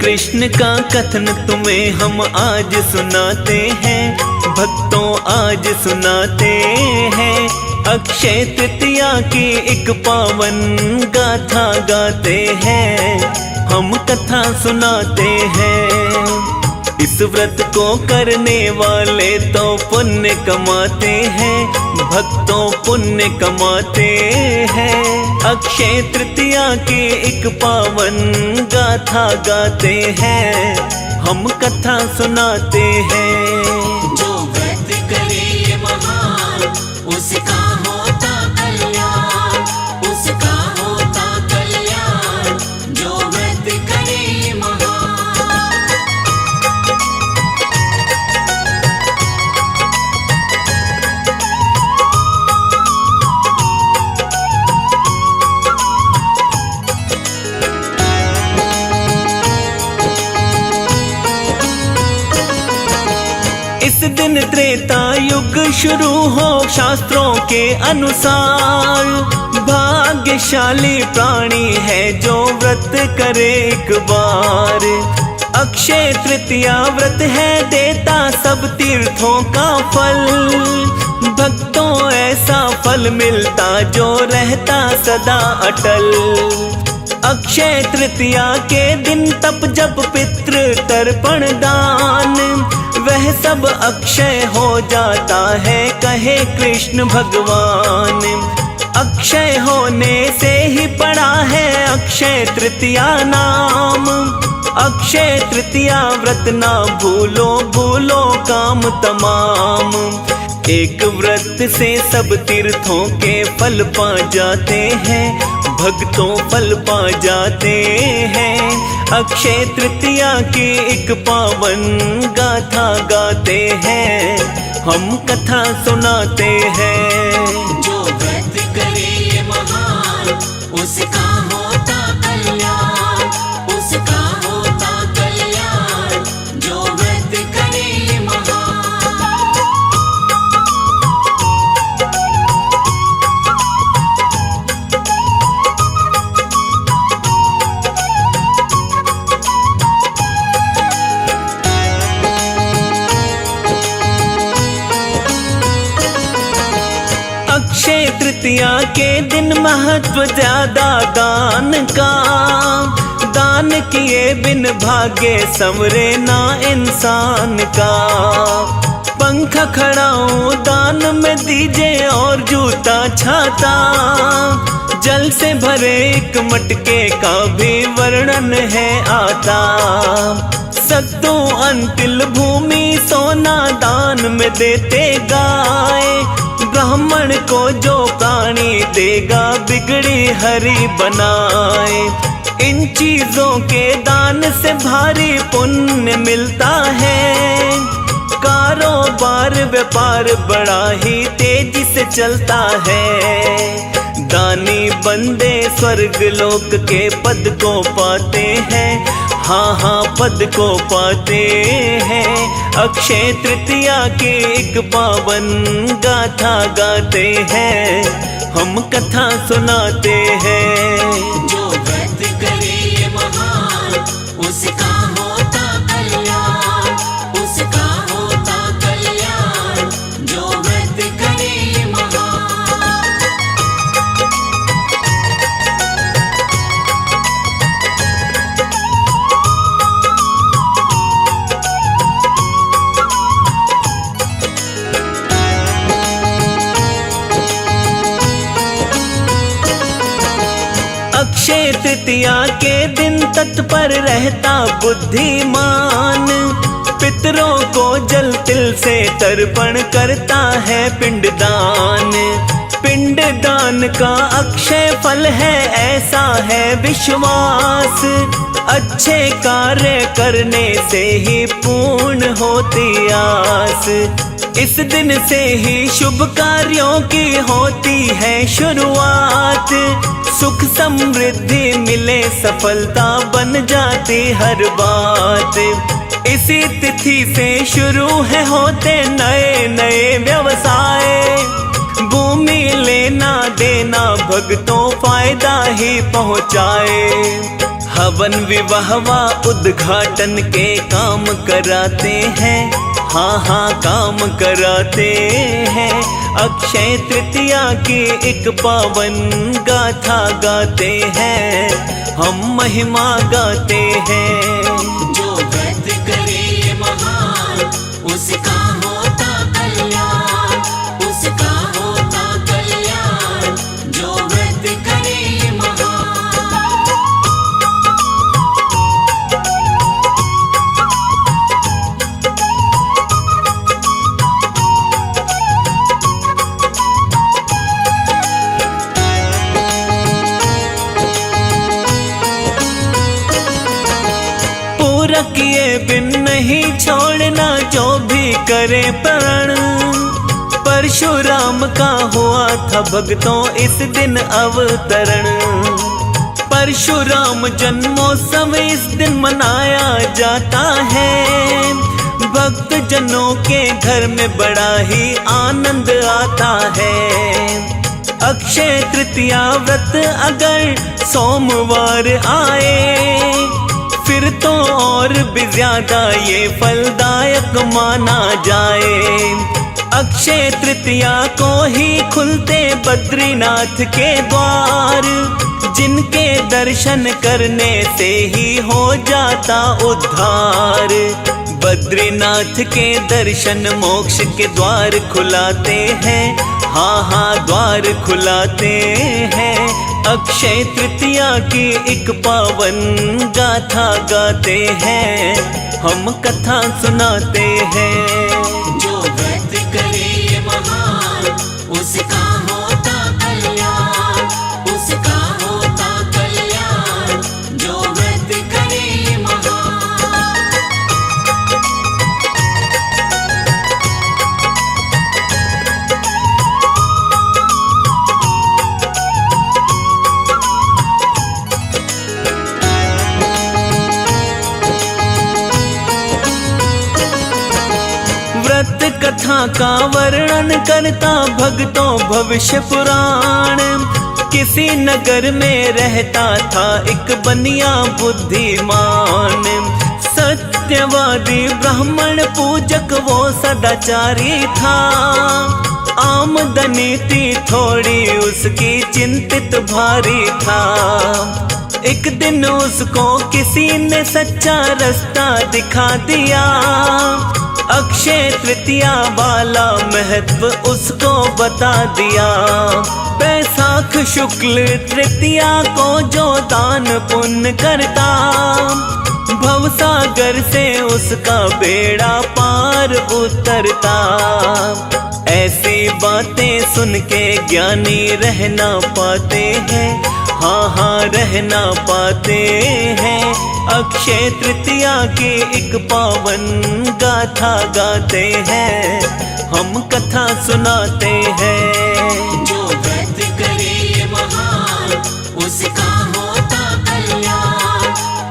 कृष्ण का कथन तुम्हें हम आज सुनाते हैं, भक्तों आज सुनाते हैं। अक्षय तृतीया की एक पावन गाथा गाते हैं, हम कथा सुनाते हैं। इस व्रत को करने वाले तो पुण्य कमाते हैं, भक्तों पुण्य कमाते हैं। अक्षय तृतीया की एक पावन गाथा गाते हैं, हम कथा सुनाते हैं। जो व्रत करे ये महान, उसका होता कल्याण, उसका होता कल्याण। जो व्रत करे ये महान। इस दिन त्रेता युग शुरू हो शास्त्रों के अनुसार। भाग्यशाली प्राणी है जो व्रत करे एक बार। अक्षय तृतीया व्रत है देता सब तीर्थों का फल। भक्तों ऐसा फल मिलता जो रहता सदा अटल। अक्षय तृतीया के दिन तप जप पितृ तर्पण दान, वह सब अक्षय हो जाता है कहे कृष्ण भगवान। अक्षय होने से ही पड़ा है अक्षय तृतीया नाम। अक्षय तृतीया व्रत ना भूलो, भूलो काम तमाम। एक व्रत से सब तीर्थों के फल पा जाते हैं, भक्तों फल पा जाते हैं। अक्षय तृतीया की एक पावन गाथा गाते हैं, हम कथा सुनाते हैं। जो व्रत करे ये महान, उसका होता कल्याण, उसका होता कल्याण। जो व्रत करे ये महान। अक्षय तृतीया के दिन महत्व ज्यादा दान का। दान किए बिन भाग्य संवरे ना इंसान का। पंख खड़ाऊं दान में दीजिए और जूता छाता। जल से भरे एक मटके का भी वर्णन है आता। सत्तू अंतिल भूमि सोना दान में देते गाय। ब्राह्मण को जो प्राणी देगा बिगड़ी हरि बनाए। इन चीजों के दान से भारी पुण्य मिलता है। कारोबार व्यापार बड़ा ही तेजी से चलता है। दानी बंदे स्वर्ग लोक के पद को पाते हैं, हाँ हाँ पद को पाते हैं। अक्षय तृतीया की एक पावन गाथा गाते हैं, हम कथा सुनाते हैं। जो व्रत करे ये महान, उसका होता कल्याण, उसका होता कल्याण। जो व्रत करे ये महान। अक्षय तृतीया के दिन तत्पर रहता बुद्धिमान। पितरों को जल तिल से तर्पण करता है पिंडदान। पिंडदान का अक्षय फल है ऐसा है विश्वास। अच्छे कार्य करने से ही पूर्ण होती आस। इस दिन से ही शुभ कार्यों की होती है शुरुआत। सुख समृद्धि मिले सफलता बन जाती हर बात। इसी तिथि से शुरू है होते नए नए व्यवसाय। भूमि लेना देना भक्तों फायदा ही पहुँचाए। हवन विवाहवा उद्घाटन के काम कराते हैं, हाँ हाँ काम कराते हैं। अक्षय तृतीया की एक पावन गाथा गाते हैं, हम महिमा गाते हैं। जो व्रत करे ये महान, उसका होता कल्याण, उसका होता कल्याण। जो व्रत करे ये महान। पूरा किए बिन नहीं छोड़ना जो भी करे प्रण। परशुराम का हुआ था भक्तों इस दिन अवतरण। परशुराम जन्मोत्सव इस दिन मनाया जाता है। भक्त जनों के घर में बड़ा ही आनंद आता है। अक्षय तृतीया व्रत अगर सोमवार आए, फिर तो और भी ज्यादा ये फलदायक माना जाए। अक्षय तृतीया को ही खुलते बद्रीनाथ के द्वार, जिनके दर्शन करने से ही हो जाता उद्धार। बद्रीनाथ के दर्शन मोक्ष के द्वार खुलाते हैं, हाँ हाँ द्वार खुलाते हैं। अक्षय तृतीया की एक पावन गाथा गाते हैं, हम कथा सुनाते हैं। जो व्रत करे ये महान, उसका होता कल्याण, उसका होता कल्याण। जो व्रत करे ये महान। व्रत कथा का वर्णन करता भक्तों भविष्य पुराण। किसी नगर में रहता था एक बनिया बुद्धिमान। सत्यवादी ब्राह्मण पूजक वो सदाचारी था। आमदनी थी थोड़ी उसकी चिंतित भारी था। एक दिन उसको किसी ने सच्चा रास्ता दिखा दिया। अक्षय तृतीया वाला महत्व उसको बता दिया। बैसाख शुक्ल तृतीया को जो दान पुण्य करता, भवसागर से उसका बेड़ा पार उतरता। ऐसी बातें सुन के ज्ञानी रह ना पाते हैं, हाँ हाँ रह ना पाते हैं। अक्षय तृतीया की एक पावन गाथा गाते हैं, हम कथा सुनाते हैं। जो व्रत करे ये महान, उसका होता कल्याण,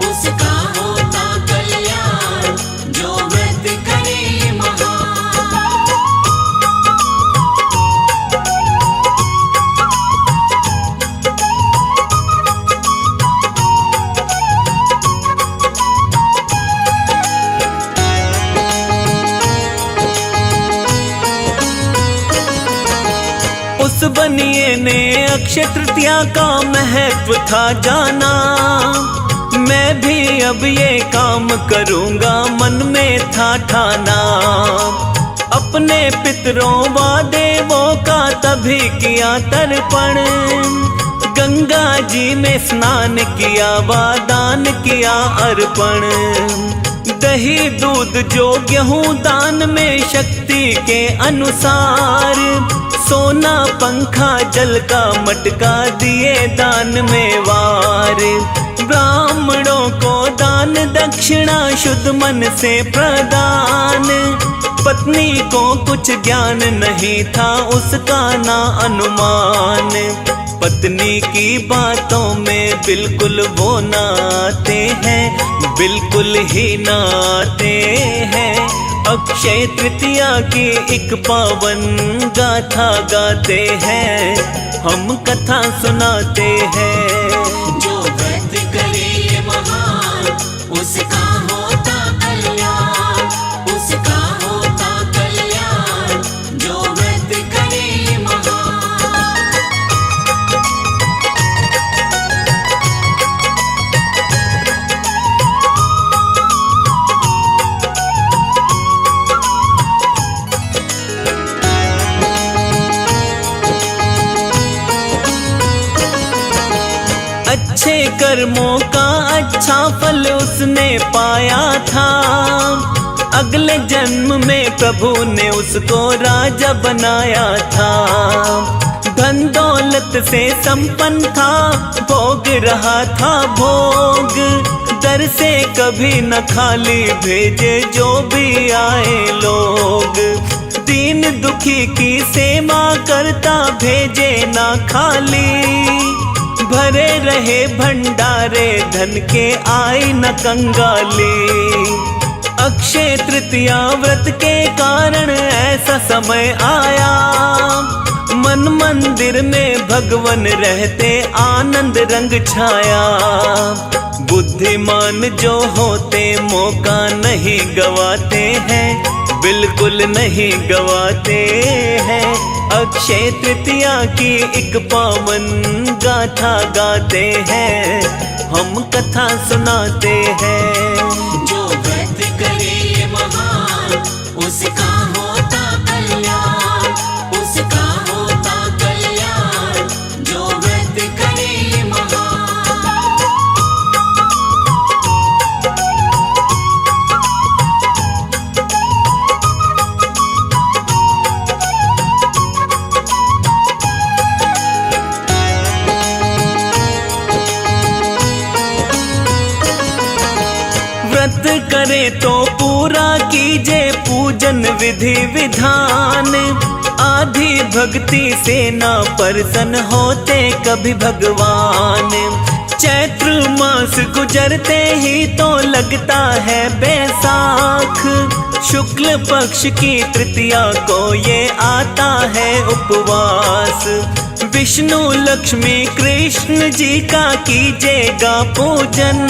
उसका होता कल्याण। जो व्रत करे ये महान। उस बनिए ने अक्षय तृतीया का महत्व था जाना। मैं भी अब ये काम करूँगा मन में था ठाना। अपने पितरों व देवों का तभी किया तर्पण। गंगा जी में स्नान किया व दान किया अर्पण। दही दूध जो गेहूं दान में शक्ति के अनुसार। सोना पंखा जल का मटका दिए दान में वार। ब्राह्मणों को दान दक्षिणा शुद्ध मन से प्रदान। पत्नी को कुछ ज्ञान नहीं था उसका ना अनुमान। पत्नी की बातों में बिल्कुल वो ना आते हैं, बिल्कुल ही ना आते हैं। अक्षय तृतीया की एक पावन गाथा गाते हैं, हम कथा सुनाते हैं। जो व्रत करे ये महान, उसका होता कल्याण, उसका होता कल्याण, जो व्रत करे महान। अच्छे कर्मों का अच्छा फल उसने पाया था। अगले जन्म में प्रभु ने उसको राजा बनाया था। धन दौलत से संपन्न था, भोग रहा था भोग। दर से कभी न खाली भेजे जो भी आए लोग। दीन दुखी की सेवा करता भेजे ना खाली। भरे रहे भंडारे धन के आई न कंगाली। अक्षय तृतीया व्रत के कारण ऐसा समय आया। मन मंदिर में भगवन रहते आनंद रंग छाया। बुद्धिमान जो होते मौका नहीं गवाते हैं, बिल्कुल नहीं गवाते हैं। अक्षय तृतीया की एक पावन गाथा गाते हैं, हम कथा सुनाते हैं। जो व्रत करे महान, उसका होता कल्याण, उसका होता कल्याण, जो व्रत करे महान। व्रत करे तो पूरा कीजे पूजन विधि विधान। आधी भक्ति से ना प्रसन्न होते कभी भगवान। चैत्र मास गुजरते ही तो लगता है बैसाख। शुक्ल पक्ष की तृतीया को ये आता है उपवास। विष्णु लक्ष्मी कृष्ण जी का कीजिएगा पूजन।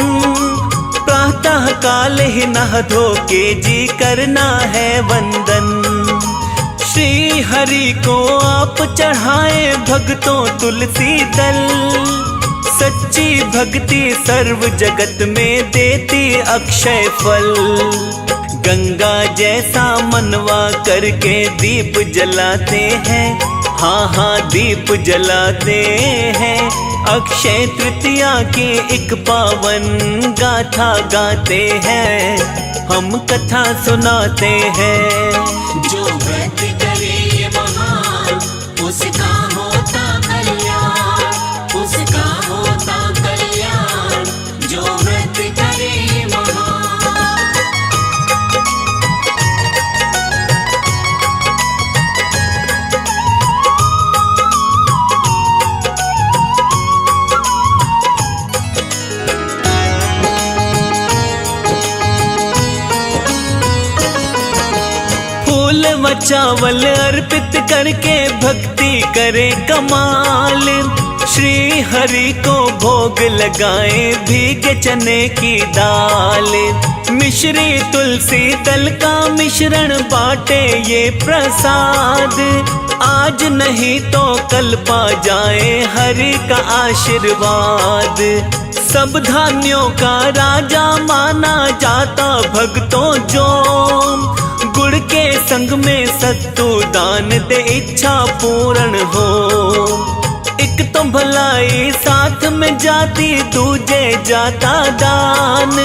प्रातः काल ही नहा धो के जी करना है वंदन। श्री हरि को आप चढ़ाए भक्तों तुलसी दल। सच्ची भक्ति सर्व जगत में देती अक्षय फल। गंगा जैसा मनवा करके दीप जलाते हैं, हाँ हाँ दीप जलाते हैं। अक्षय तृतीया की एक पावन गाथा गाते हैं, हम कथा सुनाते हैं। जो व्रत करे महान, उसका होता कल्याण, उसका होता कल्याण, जो व्रत करे महान। फूल व चावल अर्पित करके भक्ति करे कमाल। श्री हरि को भोग लगाए भीगे चने की दाल। मिश्री तुलसी दल का मिश्रण बाटे ये प्रसाद। आज नहीं तो कल पा जाए हरि का आशीर्वाद। सब धान्यों का राजा माना जाता भक्तों जो। गुड़ के संग में सत्तू दान दे इच्छा पूर्ण हो। एक तो भलाई साथ में जाती दूजे जाता दान।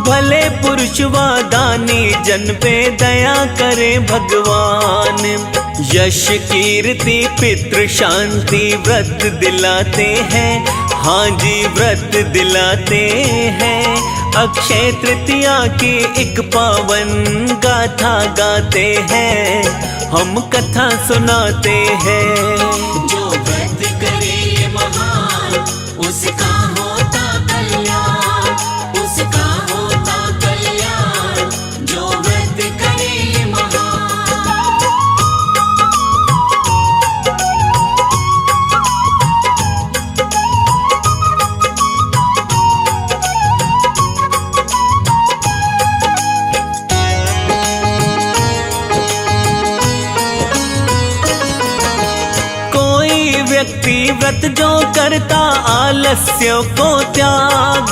भले पुरुष व दानी जन पे दया करे भगवान। यश कीर्ति पितृ शांति व्रत दिलाते हैं, हाँ जी व्रत दिलाते हैं। अक्षय तृतीया की एक पावन गाथा गाते हैं, हम कथा सुनाते हैं। जो व्रत करे महान, उसका होता कल्याण, उसका होता कल्याण, जो व्रत करे महान। व्यक्ति व्रत जो करता आलस्य को त्याग,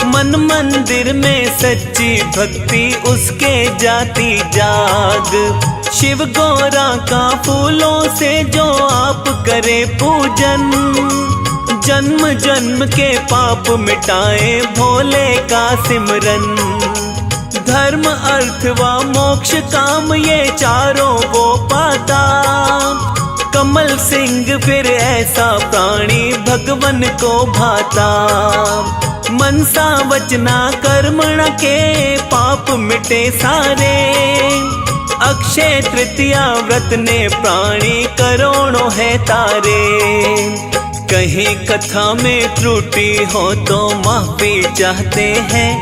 मन मंदिर में सच्ची भक्ति उसके जाती जाग। शिव गौरा का फूलों से जो आप करे पूजन, जन्म जन्म के पाप मिटाए भोले का सिमरन। धर्म अर्थ व मोक्ष काम ये चारों वो पाता, कमल सिंह फिर ऐसा प्राणी भगवन को भाता। मनसा वचना कर्मण के पाप मिटे सारे, अक्षय तृतीया व्रत ने प्राणी करोड़ों है तारे। कहीं कथा में त्रुटि हो तो माफी चाहते हैं,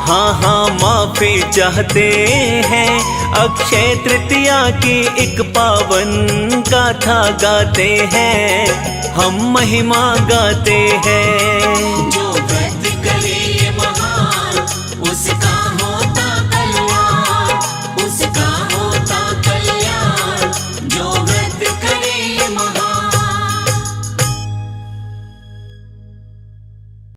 हाँ हाँ माफी चाहते हैं। अक्षय तृतीया की एक पावन गाथा गाते हैं, हम महिमा गाते हैं। जो व्रत करे ये महान, उसका